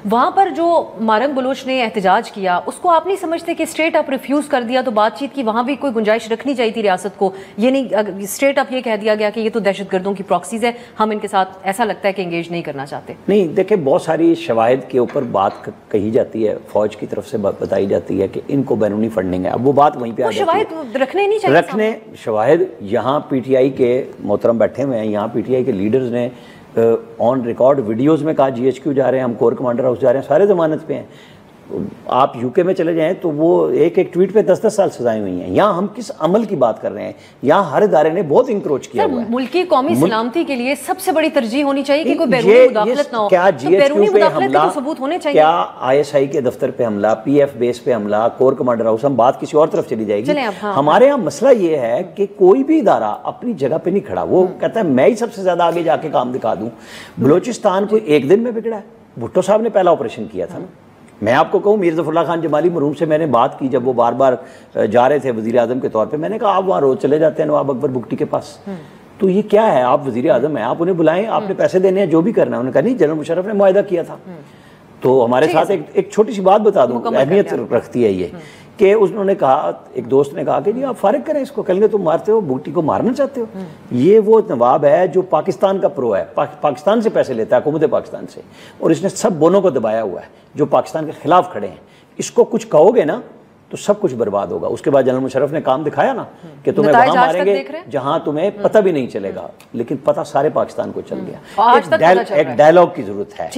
वहाँ पर जो मारंग बलोच ने एहतजाज किया उसको आप नहीं समझते कि स्ट्रेट अप रिफ्यूज़ कर दिया तो बातचीत की वहाँ भी कोई गुंजाइश रखनी चाहिए थी रियासत को? ये नहीं स्ट्रेट अप ये कह दिया गया कि ये तो दहशतगर्दों की प्रॉक्सीज है, हम इनके साथ ऐसा लगता है कि एंगेज नहीं करना चाहते। नहीं, देखिए बहुत सारी शवाहिद के ऊपर बात कही जाती है, फौज की तरफ से बताई जाती है कि इनको बैरूनी फंडिंग है। अब वो बात वहीं पे आ जाती है। शवाहिद रखने नहीं चाहिए, रखने शवाहिद। यहाँ पीटीआई के मोहतरम बैठे हुए हैं, यहाँ पीटीआई के लीडर्स ने ऑन रिकॉर्ड वीडियोस में कहा जीएचक्यू जा रहे हैं, हम कोर कमांडर हाउस जा रहे हैं, सारे जमानत पे हैं। आप यूके में चले जाएं तो वो एक एक ट्वीट पे 10-10 साल सजाएं हुई हैं। यहाँ हम किस अमल की बात कर रहे हैं? यहाँ हर इदारे ने बहुत इंक्रोच किया हुआ है। मुल्की कौमी सलामती के लिए सबसे बड़ी तरजीह होनी चाहिए कि कोई बैरूनी मुदाखलत ना हो। क्या जीएचक्यू पे हमला, सबूत होने चाहिए। क्या आईएसआई के दफ्तर पे हमला, पीएफ बेस पे हमला, कोर कमांडर हाउस, हम बात किसी और तरफ चली जाएगी। हमारे यहाँ मसला ये है कि कोई भी इदारा अपनी जगह पे नहीं खड़ा। वो कहता है मैं ही सबसे ज्यादा आगे जाके काम दिखा दूं। बलोचिस्तान कोई एक दिन में बिगड़ा है? भुट्टो साहब ने पहला ऑपरेशन किया था ना। मैं आपको कहूँ, मीर ज़फ़रुल्लाह खान जमाली मरहूम से मैंने बात की, जब वो बार बार जा रहे थे वज़ीर आज़म के तौर पे। मैंने कहा आप वहाँ रोज़ चले जाते हैं नवाब अकबर बुगटी के पास, तो ये क्या है? आप वज़ीर आज़म हैं, आप उन्हें बुलाएं, आपने पैसे देने हैं, जो भी करना है। उन्होंने कहा नहीं, जनरल मुशर्रफ ने मुआहिदा किया था। तो हमारे साथ एक छोटी सी बात बता दूँ, अहमियत रखती है ये, कि उन्होंने कहा, एक दोस्त ने कहा कि जी आप फारिग करें इसको, कहेंगे तुम मारते हो, बुगटी को मारना चाहते हो। ये वो नवाब है जो पाकिस्तान का प्रो है, पाकिस्तान से पैसे लेता है, हुकूमत पाकिस्तान से, और इसने सब बोनों को दबाया हुआ है जो पाकिस्तान के खिलाफ खड़े हैं। इसको कुछ कहोगे ना तो सब कुछ बर्बाद होगा। उसके बाद जनरल मुशर्रफ ने काम दिखाया ना कि तुम्हें वहां मारेंगे जहां तुम्हें पता भी नहीं चलेगा, लेकिन पता सारे पाकिस्तान को चल गया। एक डायलॉग की जरूरत है।